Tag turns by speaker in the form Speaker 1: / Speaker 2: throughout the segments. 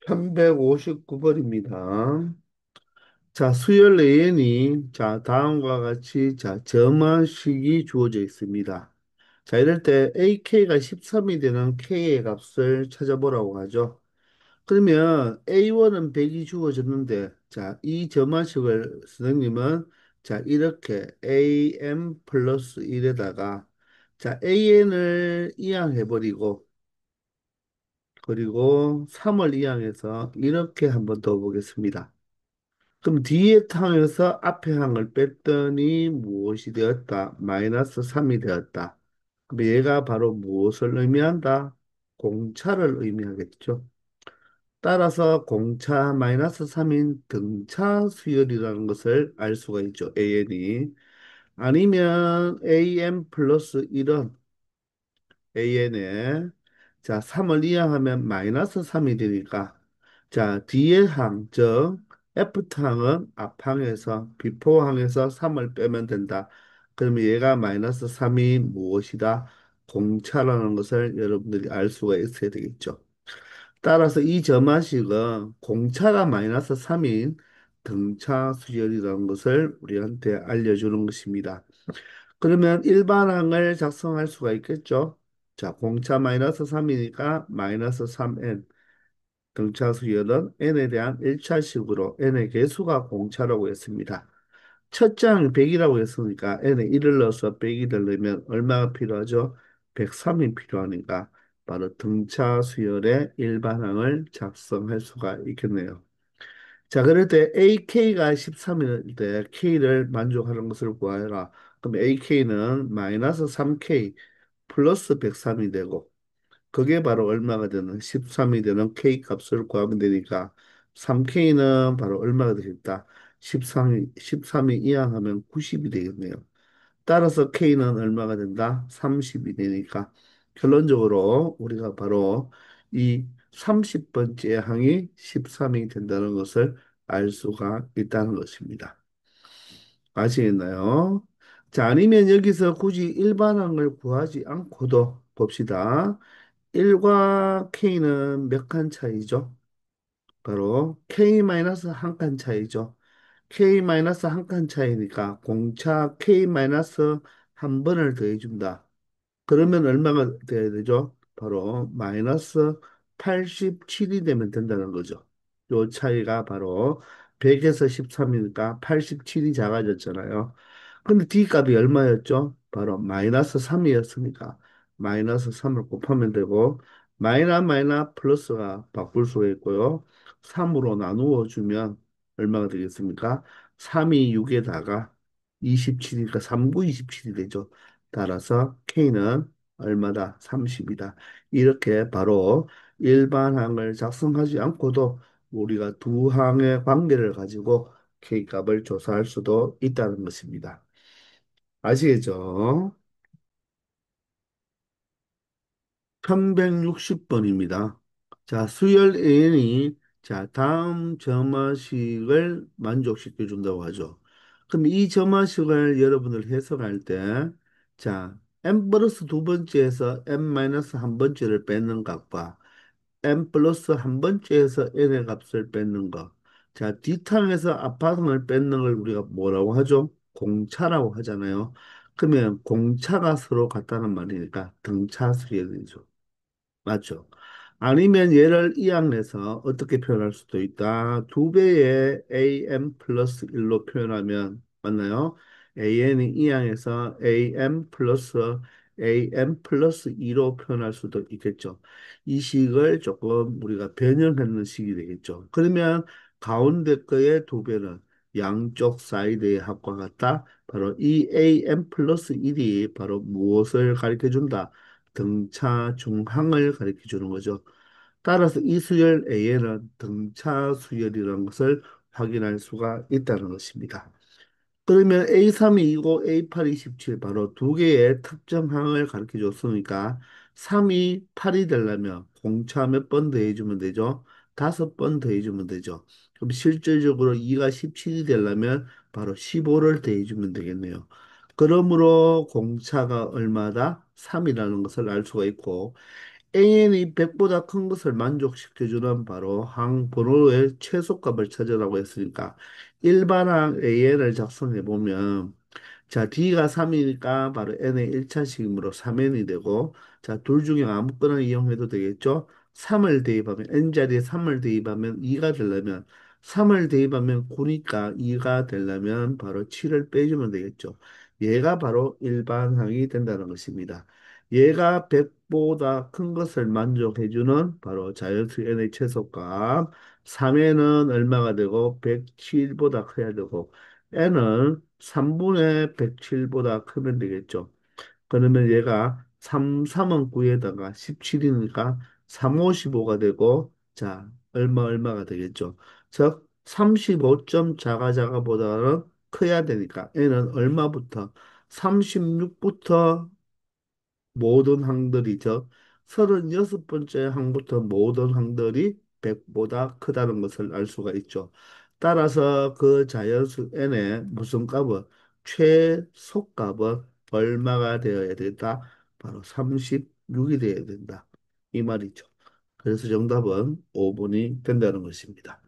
Speaker 1: 359번입니다. 자, 수열 내연이, 자, 다음과 같이, 자, 점화식이 주어져 있습니다. 자, 이럴 때 AK가 13이 되는 K의 값을 찾아보라고 하죠. 그러면 A1은 100이 주어졌는데, 자, 이 점화식을 선생님은, 자, 이렇게 AM 플러스 1에다가, 자, AN을 이항해버리고, 그리고 3을 이항해서 이렇게 한번 더 보겠습니다. 그럼 뒤에 항에서 앞에 항을 뺐더니 무엇이 되었다? 마이너스 3이 되었다. 그럼 얘가 바로 무엇을 의미한다? 공차를 의미하겠죠. 따라서 공차 마이너스 3인 등차 수열이라는 것을 알 수가 있죠. AN이. 아니면 AM 플러스 1은 AN에 자 3을 이항하면 마이너스 3이 되니까 자 뒤에 항, 즉 F항은 앞항에서 비포항에서 3을 빼면 된다. 그러면 얘가 마이너스 3이 무엇이다? 공차라는 것을 여러분들이 알 수가 있어야 되겠죠. 따라서 이 점화식은 공차가 마이너스 3인 등차 수열이라는 것을 우리한테 알려주는 것입니다. 그러면 일반항을 작성할 수가 있겠죠. 자, 공차 마이너스 3이니까 마이너스 3n 등차 수열은 n에 대한 1차식으로 n의 개수가 공차라고 했습니다. 첫 장 100이라고 했으니까 n에 1을 넣어서 100을 넣으면 얼마가 필요하죠? 103이 필요하니까 바로 등차 수열의 일반항을 작성할 수가 있겠네요. 자, 그럴 때 AK가 13일 때 K를 만족하는 것을 구하라. 그럼 AK는 마이너스 3K 플러스 103이 되고, 그게 바로 얼마가 되는 13이 되는 K 값을 구하면 되니까 3K는 바로 얼마가 되겠다. 13이 이항하면 90이 되겠네요. 따라서 K는 얼마가 된다? 30이 되니까 결론적으로 우리가 바로 이 30번째 항이 13이 된다는 것을 알 수가 있다는 것입니다. 아시겠나요? 자, 아니면 여기서 굳이 일반항을 구하지 않고도 봅시다. 1과 K는 몇 칸 차이죠? 바로 K-한 칸 차이죠. K-한 칸 차이니까 공차 K-한 번을 더해준다. 그러면 얼마가 돼야 되죠? 바로 마이너스 87이 되면 된다는 거죠. 요 차이가 바로 100에서 13이니까 87이 작아졌잖아요. 근데 D값이 얼마였죠? 바로 마이너스 3이었으니까 마이너스 3을 곱하면 되고 마이너 플러스가 바꿀 수가 있고요. 3으로 나누어 주면 얼마가 되겠습니까? 3이 6에다가 27이니까 3구 27이 되죠. 따라서 K는 얼마다? 30이다. 이렇게 바로 일반항을 작성하지 않고도 우리가 두 항의 관계를 가지고 K값을 조사할 수도 있다는 것입니다. 아시겠죠? 1160번입니다. 자, 수열 N이 자, 다음 점화식을 만족시켜 준다고 하죠. 그럼 이 점화식을 여러분들 해석할 때, 자, n 플러스 두 번째에서 n 마이너스 한 번째를 뺏는 값과 n 플러스 한 번째에서 n의 값을 뺏는 것. 자, 뒷항에서 앞항을 뺏는 걸 우리가 뭐라고 하죠? 공차라고 하잖아요. 그러면 공차가 서로 같다는 말이니까 등차수열이죠. 맞죠? 아니면 얘를 이항해서 어떻게 표현할 수도 있다. 두 배의 am 플러스 1로 표현하면 맞나요? an이 이항해서 am 플러스 2로 표현할 수도 있겠죠. 이 식을 조금 우리가 변형하는 식이 되겠죠. 그러면 가운데 거의 두 배는 양쪽 사이드의 합과 같다. 바로 이 am 플러스 1이 바로 무엇을 가르쳐 준다? 등차 중항을 가리켜 주는 거죠. 따라서 이 수열 A에는 등차 수열이라는 것을 확인할 수가 있다는 것입니다. 그러면 A3이 이고 A8이 17 바로 두 개의 특정항을 가르쳐 줬으니까 3이 8이 되려면 공차 몇 번 더해주면 되죠? 5번 더해주면 되죠. 그럼 실질적으로 2가 17이 되려면 바로 15를 더해주면 되겠네요. 그러므로 공차가 얼마다? 3이라는 것을 알 수가 있고 AN이 100보다 큰 것을 만족시켜주는 바로 항 번호의 최소값을 찾으라고 했으니까 일반항 AN을 작성해 보면 자, D가 3이니까 바로 N의 1차식이므로 3N이 되고, 자, 둘 중에 아무거나 이용해도 되겠죠? 3을 대입하면, N자리에 3을 대입하면 2가 되려면, 3을 대입하면 9니까 2가 되려면 바로 7을 빼주면 되겠죠. 얘가 바로 일반항이 된다는 것입니다. 얘가 100보다 큰 것을 만족해주는 바로 자연수 N의 최소값, 3N은 얼마가 되고, 107보다 커야 되고, n은 3분의 107보다 크면 되겠죠. 그러면 얘가 3은 9에다가 17이니까 3, 5, 15가 되고, 자, 얼마가 되겠죠. 즉, 35점 자가보다는 커야 되니까 n은 얼마부터? 36부터 모든 항들이죠. 36번째 항부터 모든 항들이 100보다 크다는 것을 알 수가 있죠. 따라서 그 자연수 n의 무슨 값은 최소값은 얼마가 되어야 된다? 바로 36이 되어야 된다. 이 말이죠. 그래서 정답은 5번이 된다는 것입니다.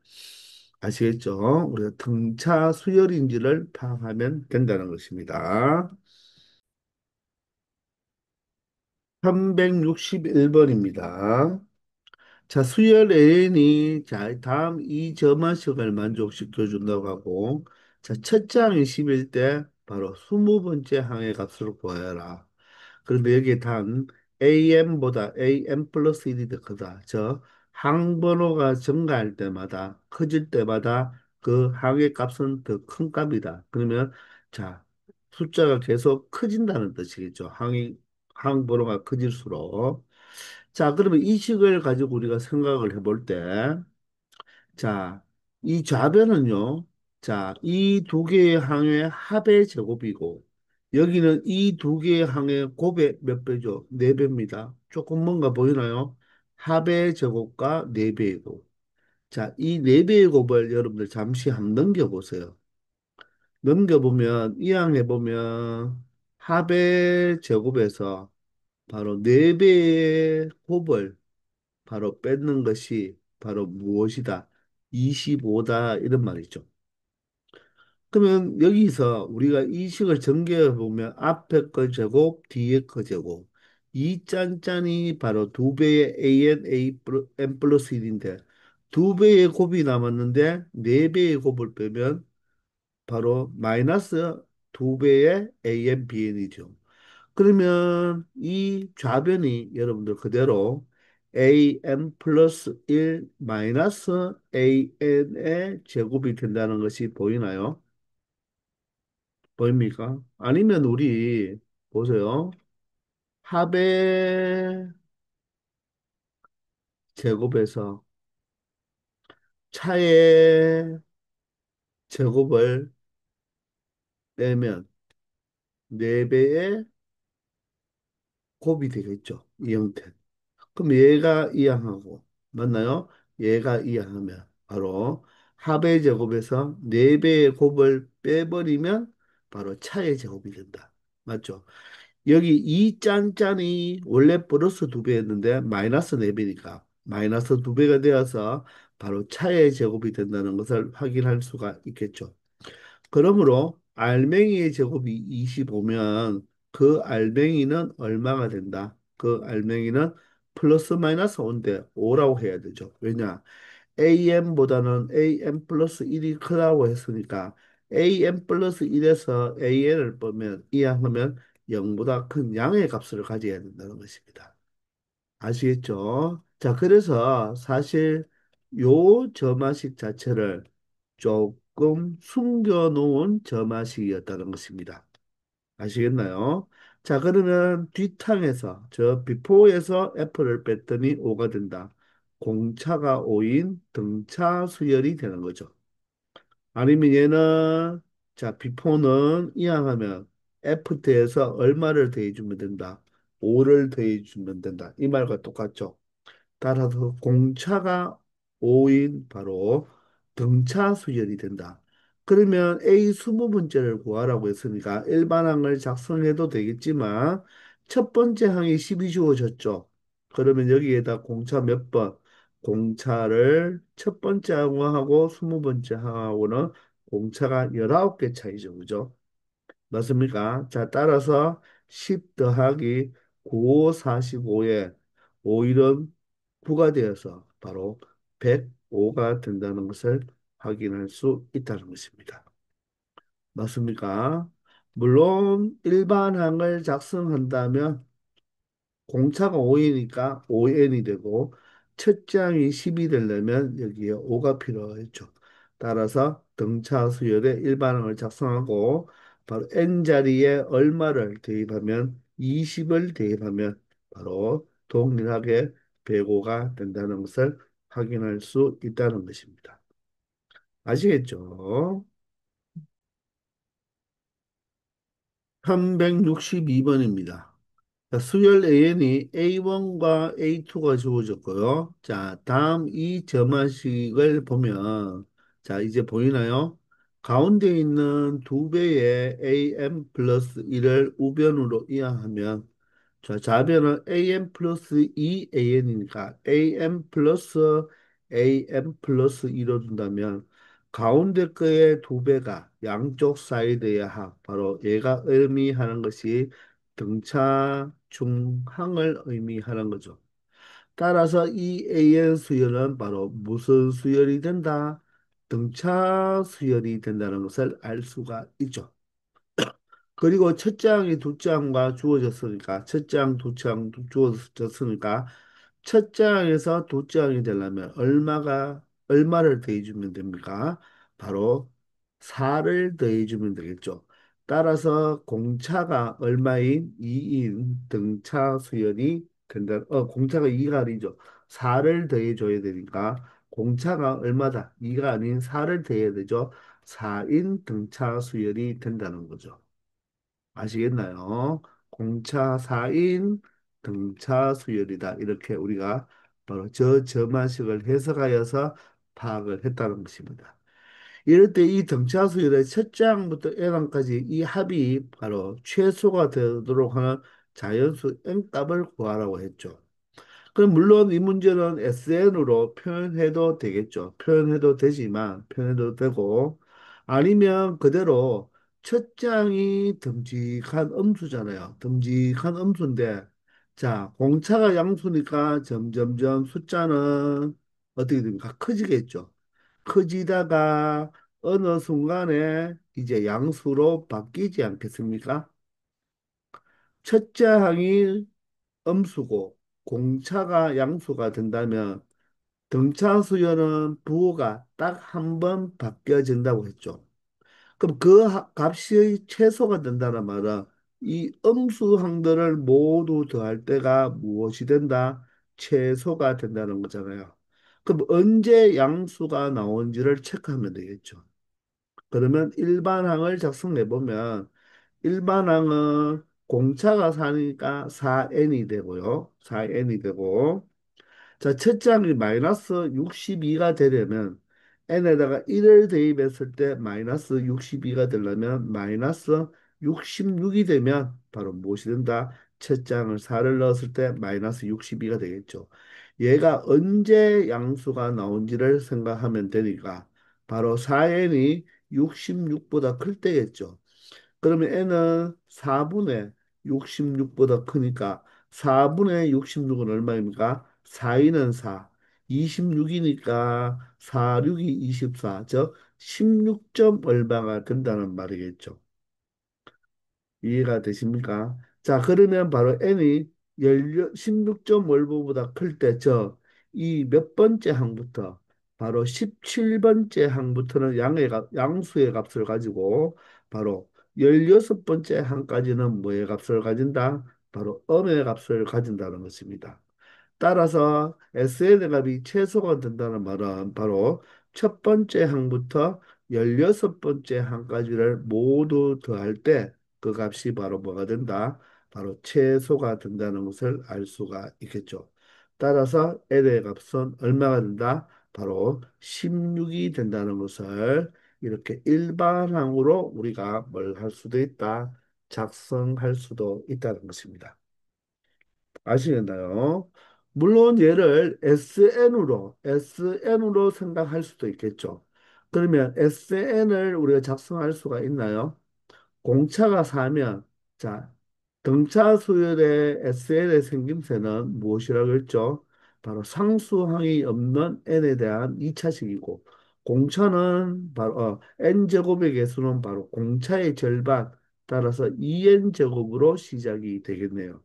Speaker 1: 아시겠죠? 우리가 등차 수열인지를 파악하면 된다는 것입니다. 361번입니다. 자, 수열 N이 자, 다음 이 점화식을 만족시켜 준다고 하고, 자, 첫째 항이 10일 때 바로 20번째 항의 값으로 구하여라. 그런데 여기에 단 AM보다 AM 플러스 1이 더 크다. 저 항번호가 증가할 때마다, 커질 때마다 그 항의 값은 더 큰 값이다. 그러면 자, 숫자가 계속 커진다는 뜻이겠죠. 항번호가 커질수록. 자, 그러면 이 식을 가지고 우리가 생각을 해볼 때, 자, 이 좌변은요, 자, 이 두 개의 항의 합의 제곱이고, 여기는 이 두 개의 항의 곱의 몇 배죠? 네 배입니다. 조금 뭔가 보이나요? 합의 제곱과 네 배의 곱. 자, 이 네 배의 곱을 여러분들 잠시 한번 넘겨보세요. 넘겨보면, 이항해보면, 합의 제곱에서 바로 네 배의 곱을 바로 뺏는 것이 바로 무엇이다? 25다 이런 말이죠. 그러면 여기서 우리가 이 식을 전개해 보면 앞에 거 제곱, 뒤에 거 제곱. 이 짠짠이 바로 두 배의 n 플러스 1인데 두 배의 곱이 남았는데 네 배의 곱을 빼면 바로 마이너스 두 배의 bn이죠. 그러면 이 좌변이 여러분들 그대로 am 플러스 1 마이너스 an의 제곱이 된다는 것이 보이나요? 보입니까? 아니면 우리 보세요. 합의 제곱에서 차의 제곱을 빼면 4배의 곱이 되겠죠. 이 형태. 그럼 얘가 이항하고 맞나요? 얘가 이항하면 바로 합의 제곱에서 4배의 곱을 빼버리면 바로 차의 제곱이 된다. 맞죠? 여기 이 짠짠이 원래 플러스 2배였는데 마이너스 4배니까 마이너스 2배가 되어서 바로 차의 제곱이 된다는 것을 확인할 수가 있겠죠. 그러므로 알맹이의 제곱이 25면 그 알맹이는 얼마가 된다? 그 알맹이는 플러스 마이너스 5인데 5라고 해야 되죠. 왜냐? am보다는 am 플러스 1이 크다고 했으니까 am 플러스 1에서 an을 빼면 이항하면 0보다 큰 양의 값을 가져야 된다는 것입니다. 아시겠죠? 자, 그래서 사실 요 점화식 자체를 조금 숨겨놓은 점화식이었다는 것입니다. 아시겠나요? 자, 그러면 뒷항에서 저 비포에서 F를 뺐더니 O가 된다. 공차가 O인 등차 수열이 되는 거죠. 아니면 얘는 자, 비포는 이항하면 F대에서 얼마를 더해주면 된다. O를 더해주면 된다. 이 말과 똑같죠. 따라서 공차가 5인 바로 등차 수열이 된다. 그러면 A 20문제를 구하라고 했으니까 일반항을 작성해도 되겠지만 첫 번째 항이 10이 주어졌죠. 그러면 여기에다 공차 몇 번? 공차를 첫 번째 항하고 20번째 항하고는 공차가 19개 차이죠. 그죠? 맞습니까? 자, 따라서 10 더하기 9, 45에 5일은 9가 되어서 바로 105가 된다는 것을 확인할 수 있다는 것입니다. 맞습니까? 물론 일반항을 작성한다면 공차가 5이니까 5n이 되고 첫 장이 10이 되려면 여기에 5가 필요했죠. 따라서 등차 수열의 일반항을 작성하고 바로 n 자리에 얼마를 대입하면 20을 대입하면 바로 동일하게 105가 된다는 것을 확인할 수 있다는 것입니다. 아시겠죠? 362번입니다. 자, 수열 AN이 A1과 A2가 주어졌고요. 자, 다음 이 점화식을 보면, 자, 이제 보이나요? 가운데 있는 두 배의 AM 플러스 1을 우변으로 이항하면, 자, 좌변은 AM 플러스 2AN이니까 AM 플러스 AM 플러스 2로 둔다면, 가운데 거의 두 배가 양쪽 사이드의 합, 바로 얘가 의미하는 것이 등차 중항을 의미하는 거죠. 따라서 이 AN 수열은 바로 무슨 수열이 된다? 등차 수열이 된다는 것을 알 수가 있죠. 그리고 첫 장이 두 장과 주어졌으니까 첫 장, 두 장 주어졌으니까 첫 장에서 두 장이 되려면 얼마를 더해주면 됩니까? 바로 4를 더해주면 되겠죠. 따라서 공차가 얼마인 2인 등차 수열이 된다. 공차가 2가 아니죠. 4를 더해줘야 되니까 공차가 얼마다? 2가 아닌 4를 더해야 되죠. 4인 등차 수열이 된다는 거죠. 아시겠나요? 공차 4인 등차 수열이다. 이렇게 우리가 바로 저 점화식을 해석하여서 파악을 했다는 것입니다. 이럴 때 이 등차 수열의 첫 장부터 n항까지 이 합이 바로 최소가 되도록 하는 자연수 n값을 구하라고 했죠. 그럼 물론 이 문제는 SN으로 표현해도 되겠죠. 표현해도 되고, 아니면 그대로 첫 장이 듬직한 음수잖아요. 듬직한 음수인데, 자, 공차가 양수니까 점점점 숫자는 어떻게 됩니까? 커지겠죠. 커지다가 어느 순간에 이제 양수로 바뀌지 않겠습니까? 첫째 항이 음수고 공차가 양수가 된다면 등차 수열은 부호가 딱 한 번 바뀌어진다고 했죠. 그럼 그 값이 최소가 된다는 말은 이 음수항들을 모두 더할 때가 무엇이 된다? 최소가 된다는 거잖아요. 그럼 언제 양수가 나온지를 체크하면 되겠죠. 그러면 일반항을 작성해 보면 일반항은 공차가 4니까 4n이 되고요. 4n이 되고 자, 첫 장이 마이너스 62가 되려면 n에다가 1을 대입했을 때 마이너스 62가 되려면 마이너스 66이 되면 바로 무엇이 된다? 첫 장을 4를 넣었을 때 마이너스 62가 되겠죠. 얘가 언제 양수가 나온지를 생각하면 되니까 바로 4n이 66보다 클 때겠죠. 그러면 n은 4분의 66보다 크니까 4분의 66은 얼마입니까? 4인은 4, 26이니까 4, 6이 24, 즉 16점 얼마가 된다는 말이겠죠. 이해가 되십니까? 자, 그러면 바로 n이 16.5보다 클 때, 이 몇 번째 항부터, 바로 17번째 항부터는 양수의 값을 가지고, 바로 16번째 항까지는 뭐의 값을 가진다? 바로 음의 값을 가진다는 것입니다. 따라서 SN의 값이 최소가 된다는 말은 바로 첫 번째 항부터 16번째 항까지를 모두 더할 때 그 값이 바로 뭐가 된다? 바로 최소가 된다는 것을 알 수가 있겠죠. 따라서 L의 값은 얼마가 된다? 바로 16이 된다는 것을 이렇게 일반항으로 우리가 뭘 할 수도 있다? 작성할 수도 있다는 것입니다. 아시겠나요? 물론 얘를 SN으로 생각할 수도 있겠죠. 그러면 SN을 우리가 작성할 수가 있나요? 공차가 4면, 자, 등차 수열의 SN의 생김새는 무엇이라고 했죠? 바로 상수항이 없는 n에 대한 2차식이고, 공차는 바로, n제곱의 개수는 바로 공차의 절반, 따라서 2n제곱으로 시작이 되겠네요.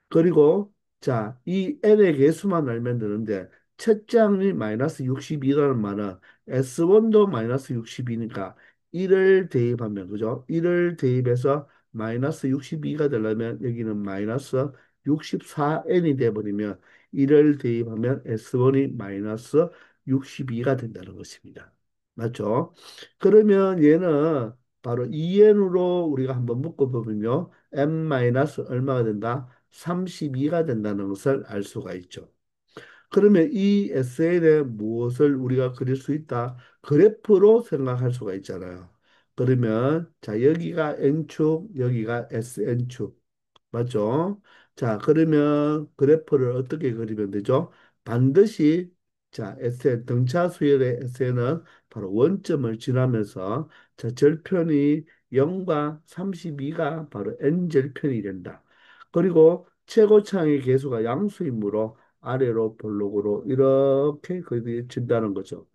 Speaker 1: 그리고 자, 이 n의 개수만 알면 되는데 첫째 항이 마이너스 62라는 말은 S1도 마이너스 62니까 1을 대입하면 그죠? 1을 대입해서 마이너스 62가 되려면 여기는 마이너스 64n이 돼버리면 1을 대입하면 S1이 마이너스 62가 된다는 것입니다. 맞죠? 그러면 얘는 바로 2n으로 우리가 한번 묶어보면요. n 마이너스 얼마가 된다? 32가 된다는 것을 알 수가 있죠. 그러면 이 SN에 무엇을 우리가 그릴 수 있다? 그래프로 생각할 수가 있잖아요. 그러면 자 여기가 N축, 여기가 SN축. 맞죠? 자, 그러면 그래프를 어떻게 그리면 되죠? 반드시 자, SN 등차 수열의 SN은 바로 원점을 지나면서 자, 절편이 0과 32가 바로 N절편이 된다. 그리고 최고창의 계수가 양수이므로 아래로 볼록으로 이렇게 그려진다는 거죠.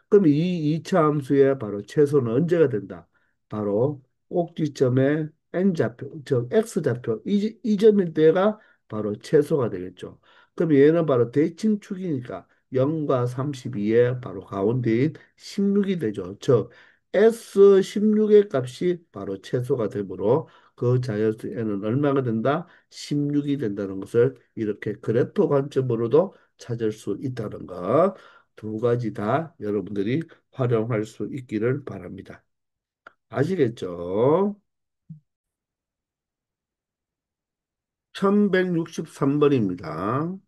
Speaker 1: 그럼 이 이차 함수의 바로 최소는 언제가 된다? 바로 꼭지점의 n좌표, 즉 x좌표 이 점일 때가 바로 최소가 되겠죠. 그럼 얘는 바로 대칭축이니까 0과 32의 바로 가운데인 16이 되죠. 즉 S16의 값이 바로 최소가 되므로 그 자연수 n은 얼마가 된다? 16이 된다는 것을 이렇게 그래프 관점으로도 찾을 수 있다는 것. 두 가지 다 여러분들이 활용할 수 있기를 바랍니다. 아시겠죠? 1163번입니다.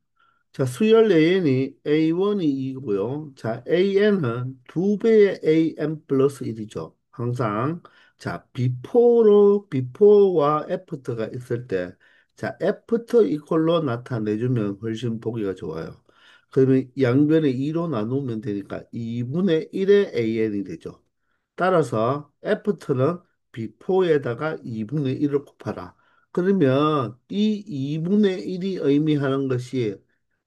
Speaker 1: 자, 수열 AN이 A1이 2고요. 자, AN은 두 배의 AN 플러스 1이죠. 항상. 자, 비포와 애프터가 있을 때, 자, 애프터 이퀄로 나타내주면 훨씬 보기가 좋아요. 그러면 양변에 2로 나누면 되니까 2분의 1의 AN이 되죠. 따라서 애프터는 비포에다가 2분의 1을 곱하라. 그러면 이 2분의 1이 의미하는 것이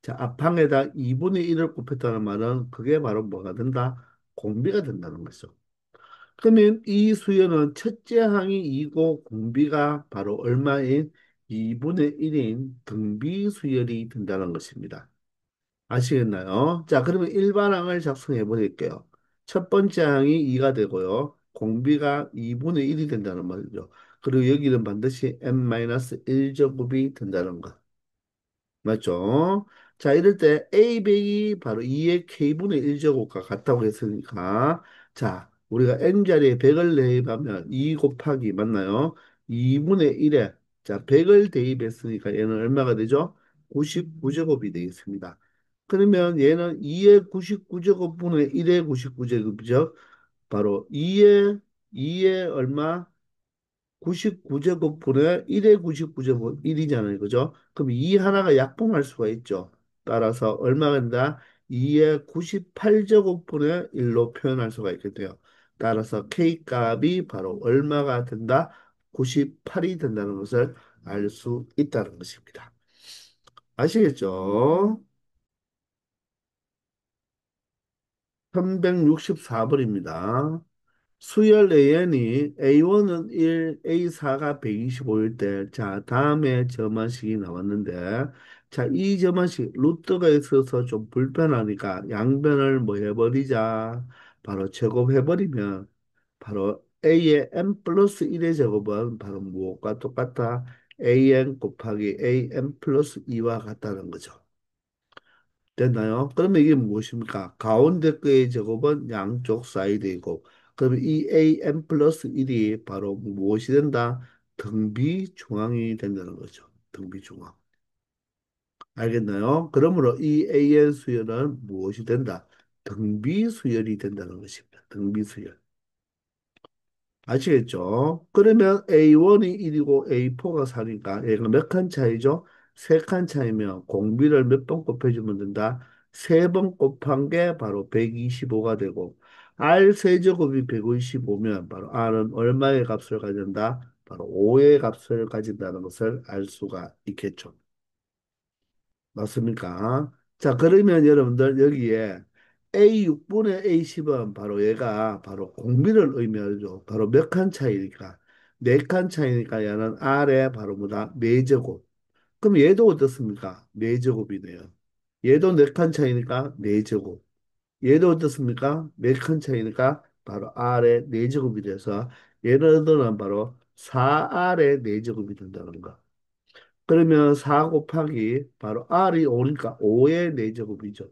Speaker 1: 자, 앞항에다 2분의 1을 곱했다는 말은 그게 바로 뭐가 된다? 공비가 된다는 거죠. 그러면 이 수열은 첫째 항이 2고 공비가 바로 얼마인 2분의 1인 등비 수열이 된다는 것입니다. 아시겠나요? 자, 그러면 일반항을 작성해 보릴게요. 첫 번째 항이 2가 되고요. 공비가 2분의 1이 된다는 말이죠. 그리고 여기는 반드시 n-1제곱이 된다는 것. 맞죠? 자, 이럴 때 A 백이 바로 2의 K분의 1제곱과 같다고 했으니까 자, 우리가 N자리에 100을 대입하면 2 곱하기 맞나요? 2분의 1에 자, 100을 대입했으니까 얘는 얼마가 되죠? 99제곱이 되겠습니다. 그러면 얘는 2의 99제곱분의 1의 99제곱이죠. 바로 2의 얼마? 99제곱분의 1의 99제곱 1이잖아요. 그죠? 그럼 이 하나가 약분할 수가 있죠. 따라서 얼마가 된다? 2의 98제곱분의 1로 표현할 수가 있게 돼요. 따라서 K 값이 바로 얼마가 된다? 98이 된다는 것을 알 수 있다는 것입니다. 아시겠죠? 1164번입니다. 수열 AN이 A1은 1, A4가 125일 때, 자, 다음에 점화식이 나왔는데, 자, 이 점화식, 루트가 있어서 좀 불편하니까 양변을 뭐 해버리자. 바로 제곱해버리면, 바로 A의 n 플러스 1의 제곱은 바로 무엇과 똑같다? AN 곱하기 AN 플러스 2와 같다는 거죠. 됐나요? 그러면 이게 무엇입니까? 가운데 거의 제곱은 양쪽 사이드이고, 그러면 이 AM 플러스 1이 바로 무엇이 된다? 등비 중앙이 된다는 거죠. 등비 중앙. 알겠나요? 그러므로 이 AN 수열은 무엇이 된다? 등비 수열이 된다는 것입니다. 등비 수열. 아시겠죠? 그러면 A1이 1이고 A4가 4니까 얘가 몇 칸 차이죠? 세 칸 차이면 공비를 몇 번 곱해주면 된다? 세 번 곱한 게 바로 125가 되고 R 세제곱이 125면 바로 R은 얼마의 값을 가진다? 바로 5의 값을 가진다는 것을 알 수가 있겠죠. 맞습니까? 자, 그러면 여러분들 여기에 A6분의 A10은 바로 얘가 바로 공비를 의미하죠. 바로 몇 칸 차이니까. 네 칸 차이니까 얘는 R에 바로 뭐다? 4제곱. 그럼 얘도 어떻습니까? 4제곱이네요. 얘도 네 칸 차이니까 4제곱. 얘도 어떻습니까? 네 칸 차이니까 바로 R의 4제곱이 돼서 얘네들은 바로 4R의 4제곱이 된다는 거. 그러면 4 곱하기 바로 R이 5니까 5의 4제곱이죠.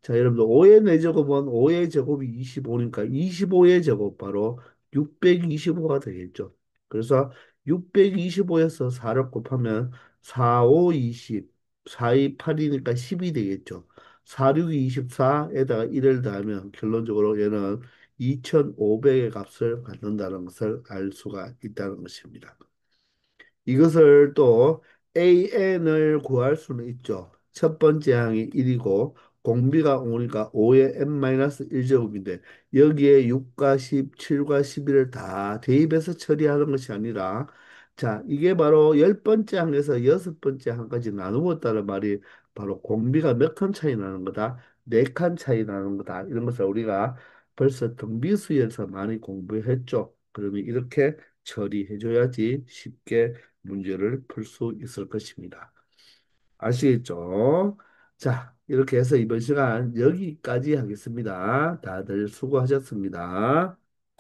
Speaker 1: 자, 여러분들 5의 4제곱은 5의 제곱이 25니까 25의 제곱 바로 625가 되겠죠. 그래서 625에서 4를 곱하면 4, 5, 20, 4, 2, 8이니까 10이 되겠죠. 4, 6, 24에다가 1을 더하면 결론적으로 얘는 2500의 값을 갖는다는 것을 알 수가 있다는 것입니다. 이것을 또 AN을 구할 수는 있죠. 첫 번째 항이 1이고 공비가 오니까 5의 n-1제곱인데 여기에 6과 10, 7과 11을 다 대입해서 처리하는 것이 아니라 자, 이게 바로 열 번째 항에서 여섯 번째 항까지 나누었다는 말이 바로 공비가 몇 칸 차이 나는 거다. 네 칸 차이 나는 거다. 이런 것을 우리가 벌써 등비수에서 많이 공부했죠. 그러면 이렇게 처리해줘야지 쉽게 문제를 풀 수 있을 것입니다. 아시겠죠? 자, 이렇게 해서 이번 시간 여기까지 하겠습니다. 다들 수고하셨습니다.